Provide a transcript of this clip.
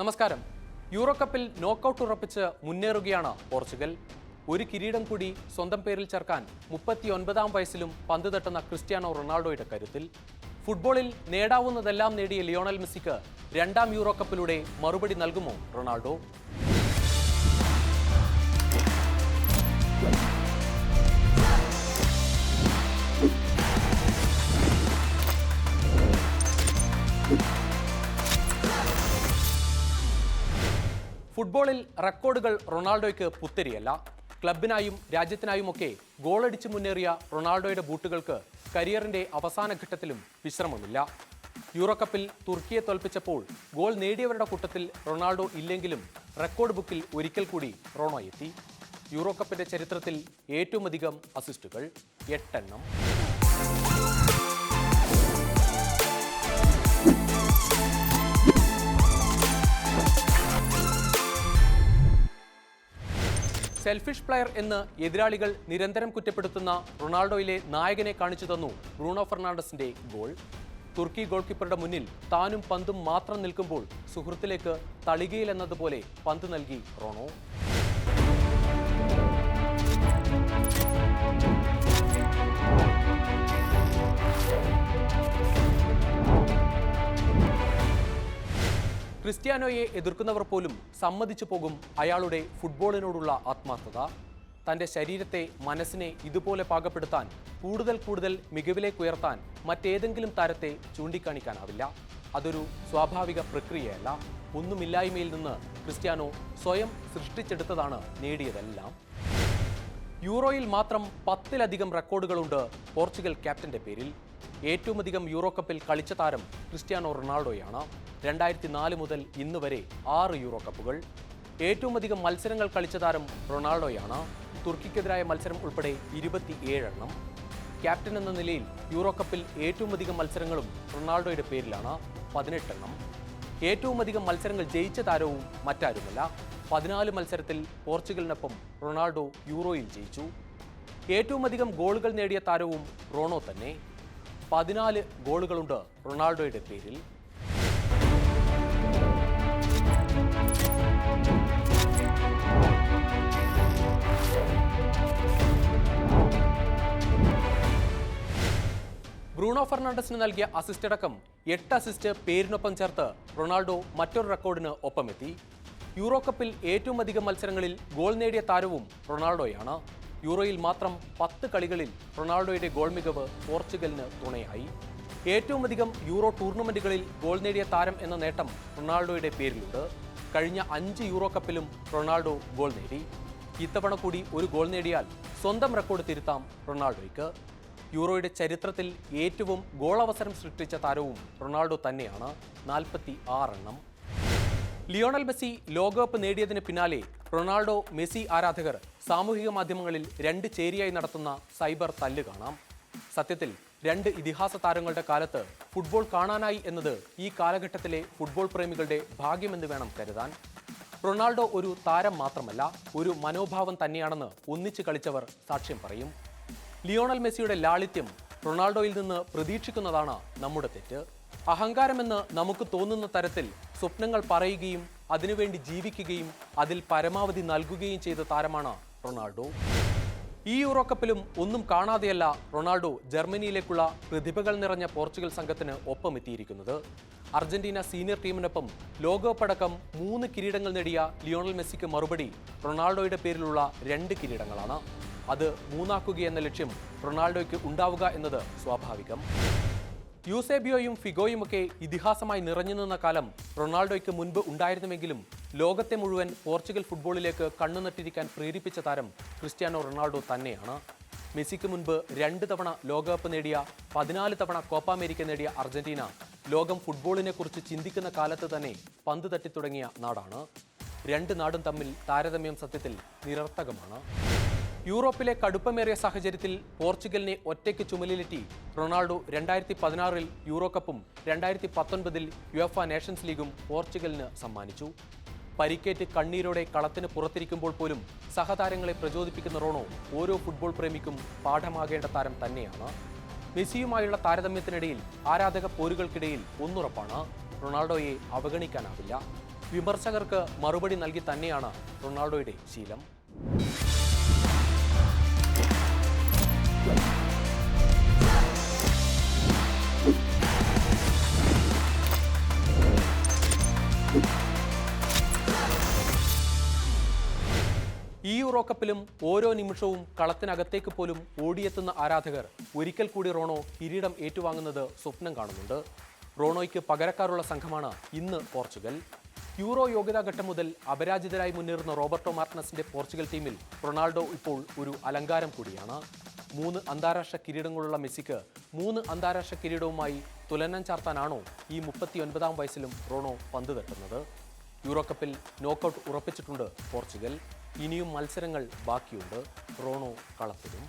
നമസ്കാരം. യൂറോ കപ്പിൽ നോക്കൌട്ട് ഉറപ്പിച്ച് മുന്നേറുകയാണ് പോർച്ചുഗൽ. ഒരു കിരീടം കൂടി സ്വന്തം പേരിൽ ചേർക്കാൻ 39-ാം വയസ്സിലും പന്ത് തട്ടുന്ന ക്രിസ്ത്യാനോ റൊണാൾഡോയുടെ കരുത്തിൽ. ഫുട്ബോളിൽ നേടാവുന്നതെല്ലാം നേടിയ ലിയോണൽ മെസ്സിക്ക് രണ്ടാം യൂറോ കപ്പിലൂടെ മറുപടി നൽകുമോ റൊണാൾഡോ? ഫുട്ബോളിൽ റെക്കോർഡുകൾ റൊണാൾഡോയ്ക്ക് പുത്തരിയല്ല. ക്ലബിനായും രാജ്യത്തിനായുമൊക്കെ ഗോളടിച്ച് മുന്നേറിയ റൊണാൾഡോയുടെ ബൂട്ടുകൾക്ക് കരിയറിന്റെ അവസാന ഘട്ടത്തിലും വിശ്രമമില്ല. യൂറോ കപ്പിൽ തുർക്കിയെ തോൽപ്പിച്ചപ്പോൾ ഗോൾ നേടിയവരുടെ കൂട്ടത്തിൽ റൊണാൾഡോ ഇല്ലെങ്കിലും റെക്കോർഡ് ബുക്കിൽ ഒരിക്കൽ കൂടി റോണോ എത്തി. യൂറോ കപ്പിന്റെ ചരിത്രത്തിൽ ഏറ്റവുമധികം അസിസ്റ്റുകൾ 8 എണ്ണം. സെൽഫിഷ് പ്ലെയർ എന്ന് എതിരാളികൾ നിരന്തരം കുറ്റപ്പെടുത്തുന്ന റൊണാൾഡോയിലെ നായകനെ കാണിച്ചു തന്നു ബ്രൂണോ ഫെർണാണ്ടസിന്റെ ഗോൾ. തുർക്കി ഗോൾ കീപ്പറുടെ മുന്നിൽ താനും പന്തും മാത്രം നിൽക്കുമ്പോൾ സുഹൃത്തിലേക്ക് തളികയിൽ എന്നതുപോലെ പന്ത് നൽകി റോണോ. ക്രിസ്ത്യാനോയെ എതിർക്കുന്നവർ പോലും സമ്മതിച്ചു പോകും അയാളുടെ ഫുട്ബോളിനോടുള്ള ആത്മാർത്ഥത. തൻ്റെ ശരീരത്തെ മനസ്സിനെ ഇതുപോലെ പാകപ്പെടുത്താൻ, കൂടുതൽ മികവിലേക്ക് ഉയർത്താൻ മറ്റേതെങ്കിലും താരത്തെ ചൂണ്ടിക്കാണിക്കാനാവില്ല. അതൊരു സ്വാഭാവിക പ്രക്രിയയല്ല. ഒന്നുമില്ലായ്മയിൽ നിന്ന് ക്രിസ്ത്യാനോ സ്വയം സൃഷ്ടിച്ചെടുത്തതാണ് നേടിയതെല്ലാം. യൂറോയിൽ മാത്രം 10-ലധികം റെക്കോർഡുകളുണ്ട് പോർച്ചുഗൽ ക്യാപ്റ്റന്റെ പേരിൽ. ഏറ്റവുമധികം യൂറോ കപ്പിൽ കളിച്ച താരം ക്രിസ്ത്യാനോ റൊണാൾഡോയാണ്. 2004 മുതൽ ഇന്ന് വരെ 6 യൂറോ കപ്പുകൾ. ഏറ്റവുമധികം മത്സരങ്ങൾ കളിച്ച താരം റൊണാൾഡോയാണ്. തുർക്കിക്കെതിരായ മത്സരം ഉൾപ്പെടെ 27 എണ്ണം. ക്യാപ്റ്റൻ എന്ന നിലയിൽ യൂറോ കപ്പിൽ ഏറ്റവുമധികം മത്സരങ്ങളും റൊണാൾഡോയുടെ പേരിലാണ്, 18 എണ്ണം. ഏറ്റവുമധികം മത്സരങ്ങൾ ജയിച്ച താരവും മറ്റാരുമല്ല. 14 മത്സരത്തിൽ പോർച്ചുഗലിനൊപ്പം റൊണാൾഡോ യൂറോയിൽ ജയിച്ചു. ഏറ്റവുമധികം ഗോളുകൾ നേടിയ താരവും റോണോ തന്നെ. 14 ഗോളുകളുണ്ട് റൊണാൾഡോയുടെ പേരിൽ. ബ്രൂണോ ഫെർണാണ്ടസിന് നൽകിയ അസിസ്റ്റ് അടക്കം 8 അസിസ്റ്റ് പേരിനൊപ്പം ചേർത്ത് റൊണാൾഡോ മറ്റൊരു റെക്കോർഡിന് ഒപ്പമെത്തി. യൂറോ കപ്പിൽ ഏറ്റവുമധികം മത്സരങ്ങളിൽ ഗോൾ നേടിയ താരവും റൊണാൾഡോയാണ്. യൂറോയിൽ മാത്രം 10 കളികളിൽ റൊണാൾഡോയുടെ ഗോൾ മികവ് പോർച്ചുഗലിന് തുണയായി. ഏറ്റവുമധികം യൂറോ ടൂർണമെന്റുകളിൽ ഗോൾ നേടിയ താരം എന്ന നേട്ടം റൊണാൾഡോയുടെ പേരിലുണ്ട്. കഴിഞ്ഞ 5 യൂറോ കപ്പിലും റൊണാൾഡോ ഗോൾ നേടി. ഇത്തവണ കൂടി ഒരു ഗോൾ നേടിയാൽ സ്വന്തം റെക്കോർഡ് തിരുത്താം റൊണാൾഡോയ്ക്ക്. യൂറോയുടെ ചരിത്രത്തിൽ ഏറ്റവും ഗോളവസരം സൃഷ്ടിച്ച താരവും റൊണാൾഡോ തന്നെയാണ്, 46 എണ്ണം. ലിയോണൽ മെസ്സി ലോകകപ്പ് നേടിയതിന് പിന്നാലെ റൊണാൾഡോ മെസ്സി ആരാധകർ സാമൂഹിക മാധ്യമങ്ങളിൽ 2 ചേരിയായി നടത്തുന്ന സൈബർ തല്ല് കാണാം. സത്യത്തിൽ 2 ഇതിഹാസ താരങ്ങളുടെ കാലത്ത് ഫുട്ബോൾ കാണാനായി എന്നത് ഈ കാലഘട്ടത്തിലെ ഫുട്ബോൾ പ്രേമികളുടെ ഭാഗ്യമെന്ന് വേണം കരുതാൻ. റൊണാൾഡോ ഒരു താരം മാത്രമല്ല, ഒരു മനോഭാവം തന്നെയാണെന്ന് ഒന്നിച്ച് കളിച്ചവർ സാക്ഷ്യം പറയും. ലിയോണൽ മെസ്സിയുടെ ലാളിത്യം റൊണാൾഡോയിൽ നിന്ന് പ്രതീക്ഷിക്കുന്നതാണ് നമ്മുടെ തെറ്റ്. അഹങ്കാരമെന്ന് നമുക്ക് തോന്നുന്ന തരത്തിൽ സ്വപ്നങ്ങൾ പറയുകയും അതിനുവേണ്ടി ജീവിക്കുകയും അതിൽ പരമാവധി നൽകുകയും ചെയ്ത താരമാണ് റൊണാൾഡോ. ഈ യൂറോ കപ്പിലും ഒന്നും കാണാതെയല്ല റൊണാൾഡോ ജർമ്മനിയിലേക്കുള്ള പ്രതിഭകൾ നിറഞ്ഞ പോർച്ചുഗൽ സംഘത്തിന് ഒപ്പമെത്തിയിരിക്കുന്നത്. അർജന്റീന സീനിയർ ടീമിനൊപ്പം ലോകകപ്പടക്കം 3 കിരീടങ്ങൾ നേടിയ ലിയോണൽ മെസ്സിക്ക് മറുപടി റൊണാൾഡോയുടെ പേരിലുള്ള 2 കിരീടങ്ങളാണ്. അത് 3 എന്ന ലക്ഷ്യം റൊണാൾഡോയ്ക്ക് ഉണ്ടാവുക എന്നത് സ്വാഭാവികം. യൂസേബിയോയും ഫിഗോയുമൊക്കെ ഇതിഹാസമായി നിറഞ്ഞു നിന്ന കാലം റൊണാൾഡോയ്ക്ക് മുൻപ് ഉണ്ടായിരുന്നുവെങ്കിലും ലോകത്തെ മുഴുവൻ പോർച്ചുഗൽ ഫുട്ബോളിലേക്ക് കണ്ണുനട്ടിരിക്കാൻ പ്രേരിപ്പിച്ച താരം ക്രിസ്ത്യാനോ റൊണാൾഡോ തന്നെയാണ്. മെസ്സിക്ക് മുൻപ് 2 തവണ ലോകകപ്പ് നേടിയ, 14 തവണ കോപ്പ അമേരിക്ക നേടിയ അർജന്റീന ലോകം ഫുട്ബോളിനെ കുറിച്ച് ചിന്തിക്കുന്ന കാലത്ത് തന്നെ പന്ത് തട്ടിത്തുടങ്ങിയ നാടാണ്. 2 നാടും തമ്മിൽ താരതമ്യം സത്യത്തിൽ നിരർത്ഥകമാണ്. യൂറോപ്പിലെ കടുപ്പമേറിയ സാഹചര്യത്തിൽ പോർച്ചുഗലിനെ ഒറ്റയ്ക്ക് ചുമലിലെത്തി റൊണാൾഡോ 2016 യൂറോ കപ്പും 2019 യുഎഫ നേഷൻസ് ലീഗും പോർച്ചുഗലിന് സമ്മാനിച്ചു. പരിക്കേറ്റ് കണ്ണീരോടെ കളത്തിന് പുറത്തിരിക്കുമ്പോൾ പോലും സഹതാരങ്ങളെ പ്രചോദിപ്പിക്കുന്ന റോണോ ഓരോ ഫുട്ബോൾ പ്രേമിക്കും പാഠമാകേണ്ട താരം തന്നെയാണ്. മെസ്സിയുമായുള്ള താരതമ്യത്തിനിടയിൽ ആരാധക പോരുകൾക്കിടയിൽ ഒന്നുറപ്പാണ്, റൊണാൾഡോയെ അവഗണിക്കാനാവില്ല. വിമർശകർക്ക് മറുപടി നൽകി തന്നെയാണ് റൊണാൾഡോയുടെ ശീലം. ഈ യൂറോ കപ്പിലും ഓരോ നിമിഷവും കളത്തിനകത്തേക്ക് പോലും ഓടിയെത്തുന്ന ആരാധകർ ഒരിക്കൽ കൂടി റോണോ കിരീടം ഏറ്റുവാങ്ങുന്നത് സ്വപ്നം കാണുന്നുണ്ട്. റോണോയ്ക്ക് പകരക്കാരുള്ള സംഘമാണ് ഇന്ന് പോർച്ചുഗൽ. യൂറോ യോഗ്യതാഘട്ടം മുതൽ അപരാജിതരായി മുന്നേറുന്ന റോബർട്ടോ മാർട്ടിനസിന്റെ പോർച്ചുഗൽ ടീമിൽ റൊണാൾഡോ ഇപ്പോൾ ഒരു അലങ്കാരം കൂടിയാണ്. 3 അന്താരാഷ്ട്ര കിരീടങ്ങളുള്ള മെസ്സിക്ക് 3 അന്താരാഷ്ട്ര കിരീടവുമായി തുലനം ചാർത്താനാണോ ഈ 39-ാം വയസ്സിലും റോണോ പന്ത് തട്ടുന്നത്? യൂറോ കപ്പിൽ നോക്കൌട്ട് ഉറപ്പിച്ചിട്ടുണ്ട് പോർച്ചുഗൽ. ഇനിയും മത്സരങ്ങൾ ബാക്കിയുണ്ട്. റോണോ കളത്തിലും.